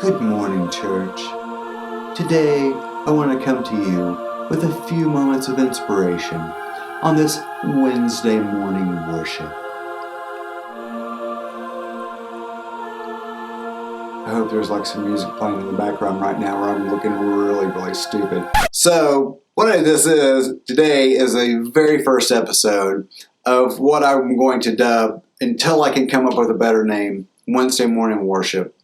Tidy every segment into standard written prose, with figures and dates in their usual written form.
Good morning, church. Today, I want to come to you with a few moments of inspiration on this Wednesday morning worship. I hope there's like some music playing in the background right now where I'm looking really stupid. So, what this is, today is a very first episode of what I'm going to dub, until I can come up with a better name, Wednesday morning worship.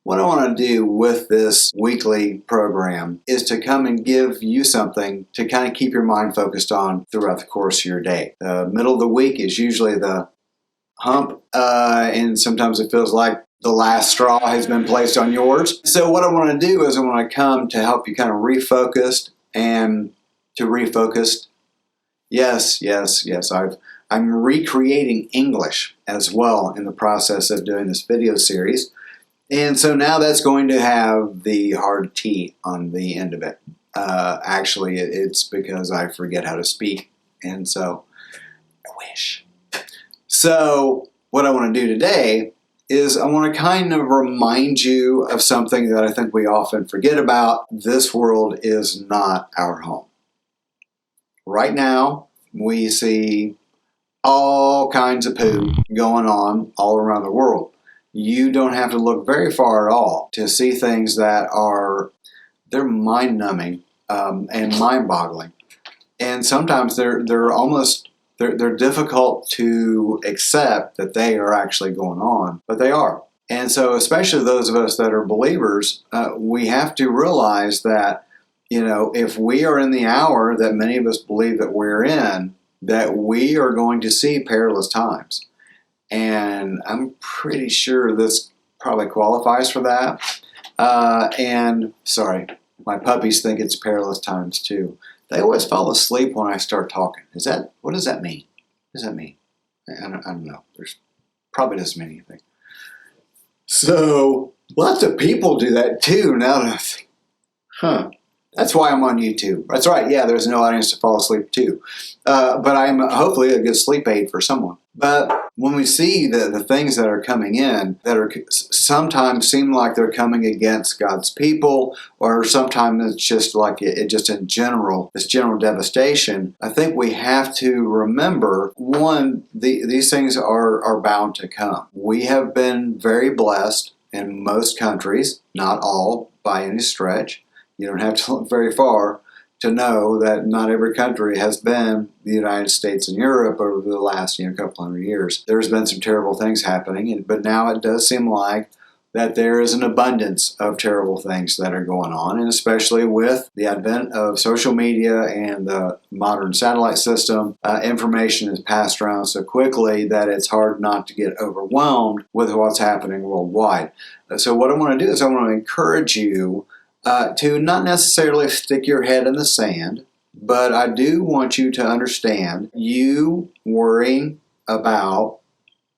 What I want to do with this weekly program is to come and give you something to kind of keep your mind focused on throughout the course of your day. The middle of the week is usually the hump, and sometimes it feels like the last straw has been placed on yours. So what I want to do is I want to come to help you kind of refocus and to refocus. Yes. I'm recreating English as well in the process of doing this video series. And so now that's going to have the hard T on the end of it. Actually, it's because I forget how to speak. And so, I wish. So, what I want to do today is I want to kind of remind you of something that I think we often forget about. This world is not our home. Right now, we see all kinds of poo going on all around the world. You don't have to look very far at all to see things that they're mind-numbing and mind-boggling. And sometimes they're difficult to accept that they are actually going on, but they are. And so especially those of us that are believers, we have to realize that, if we are in the hour that many of us believe that we're in, that we are going to see perilous times. And I'm pretty sure this probably qualifies for that. And sorry, my puppies think it's perilous times too. They always fall asleep when I start talking. What does that mean? What does that mean? I don't know. There's probably doesn't mean anything. So lots of people do that too. Now that I think, that's why I'm on YouTube. That's right. Yeah, there's no audience to fall asleep to. But I'm hopefully a good sleep aid for someone. But when we see the things that are coming in that are sometimes seem like they're coming against God's people, or sometimes it's just like it just in general, this general devastation, I think we have to remember, one, these things are bound to come. We have been very blessed in most countries, not all by any stretch. You don't have to look very far to know that not every country has been the United States and Europe over the last couple hundred years. There's been some terrible things happening, but now it does seem like that there is an abundance of terrible things that are going on, and especially with the advent of social media and the modern satellite system, information is passed around so quickly that it's hard not to get overwhelmed with what's happening worldwide. So what I want to do is I want to encourage you to not necessarily stick your head in the sand, but I do want you to understand you worrying about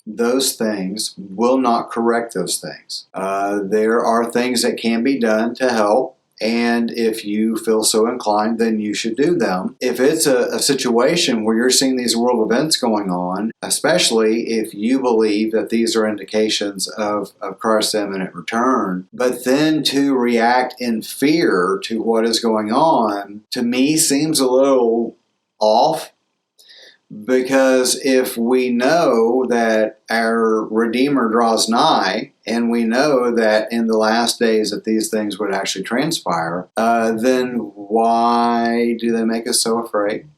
those things will not correct those things. There are things that can be done to help, and if you feel so inclined, then you should do them. If it's a situation where you're seeing these world events going on, especially if you believe that these are indications of Christ's imminent return, but then to react in fear to what is going on, to me seems a little off. Because if we know that our Redeemer draws nigh, and we know that in the last days that these things would actually transpire, then why do they make us so afraid?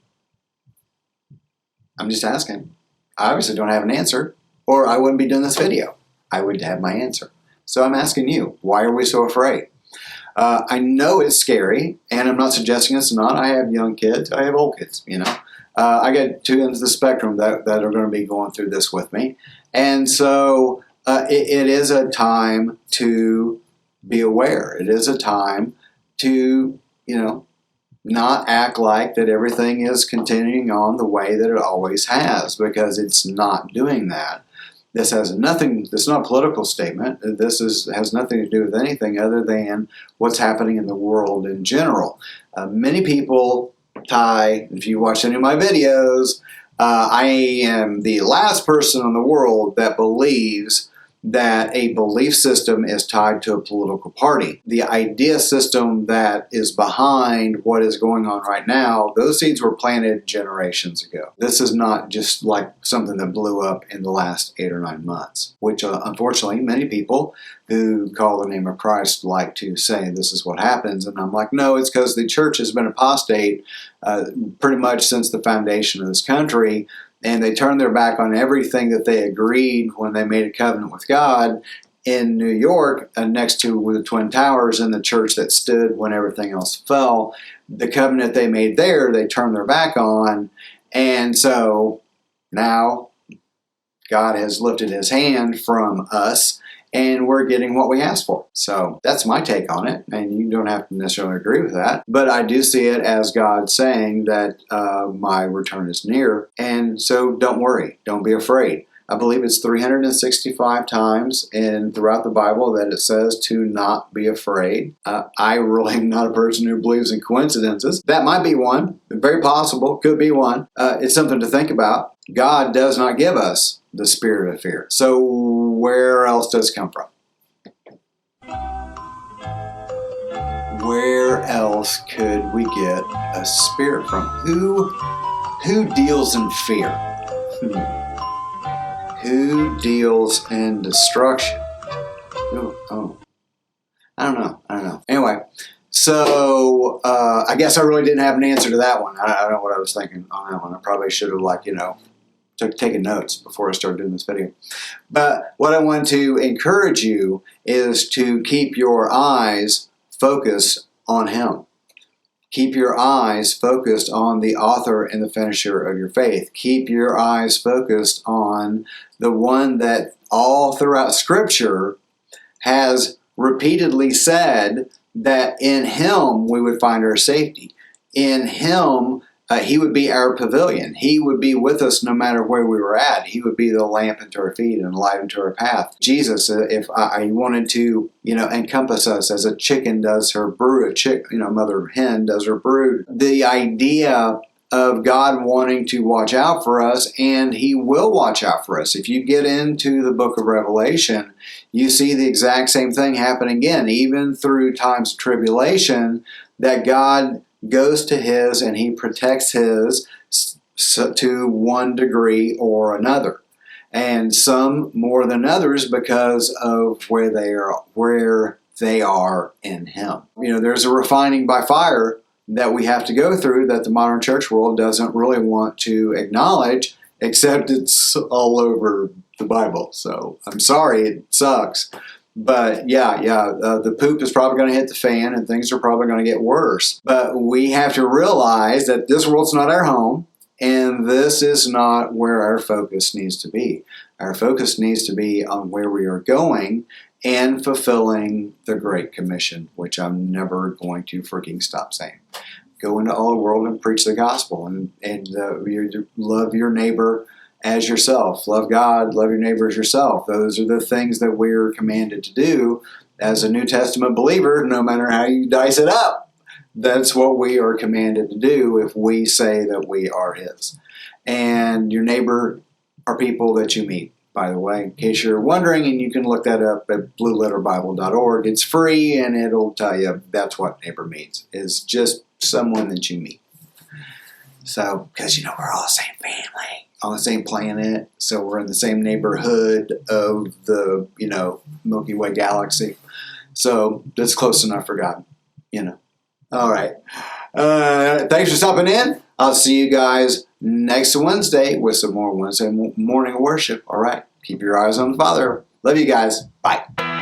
I'm just asking. I obviously don't have an answer, or I wouldn't be doing this video. I would have my answer. So I'm asking you, why are we so afraid? I know it's scary, and I'm not suggesting it's not. I have young kids. I have old kids, I get two ends of the spectrum that are going to be going through this with me. And so it is a time to be aware. It is a time to, not act like that everything is continuing on the way that it always has, because it's not doing that. This has nothing, this is not a political statement. This has nothing to do with anything other than what's happening in the world in general. Many people, Ty, if you watch any of my videos, I am the last person in the world that believes that a belief system is tied to a political party. The idea system that is behind what is going on right now, those seeds were planted generations ago. This is not just like something that blew up in the last 8 or 9 months, which unfortunately many people who call the name of Christ like to say this is what happens. And I'm like, no, it's because the church has been apostate pretty much since the foundation of this country. And they turned their back on everything that they agreed when they made a covenant with God in New York, next to the Twin Towers, and the church that stood when everything else fell. The covenant they made there, they turned their back on. And so now God has lifted his hand from us, and we're getting what we asked for. So that's my take on it, and you don't have to necessarily agree with that. But I do see it as God saying that my return is near, and so don't worry, don't be afraid. I believe it's 365 times throughout the Bible that it says to not be afraid. I really am not a person who believes in coincidences. That might be one, very possible, could be one. It's something to think about. God does not give us the spirit of fear. So where else does it come from? Where else could we get a spirit from? Who deals in fear? Who deals in destruction? Oh, I don't know. Anyway, so I guess I really didn't have an answer to that one. I don't know what I was thinking on that one. I probably should have taken notes before I started doing this video. But what I want to encourage you is to keep your eyes focused on him. Keep your eyes focused on the author and the finisher of your faith. Keep your eyes focused on the one that all throughout Scripture has repeatedly said that in him we would find our safety. In him, he would be our pavilion. He would be with us no matter where we were at. He would be the lamp unto our feet and light unto our path. Jesus, if I wanted to, encompass us as a chicken does her brood, mother hen does her brood. The idea of God wanting to watch out for us, and he will watch out for us. If you get into the book of Revelation, you see the exact same thing happen again, even through times of tribulation, that God goes to his and he protects his to one degree or another, and some more than others because of where they are in him. There's a refining by fire that we have to go through that the modern church world doesn't really want to acknowledge, except it's all over the Bible. So I'm sorry, it sucks. But the poop is probably going to hit the fan and things are probably going to get worse. But we have to realize that this world's not our home, and this is not where our focus needs to be. Our focus needs to be on where we are going and fulfilling the Great Commission, which I'm never going to freaking stop saying. Go into all the world and preach the gospel, and love your neighbor as yourself. Love God, love your neighbor as yourself. Those are the things that we're commanded to do as a New Testament believer, no matter how you dice it up. That's what we are commanded to do if we say that we are his. And your neighbor are people that you meet, by the way, in case you're wondering, and you can look that up at blueletterbible.org. It's free, and it'll tell you that's what neighbor means. It's just someone that you meet. So, because, we're all the same family, on the same planet, so we're in the same neighborhood of the, Milky Way galaxy. So, that's close enough for God, All right. Thanks for stopping in. I'll see you guys next Wednesday with some more Wednesday morning worship. All right. Keep your eyes on the Father. Love you guys. Bye.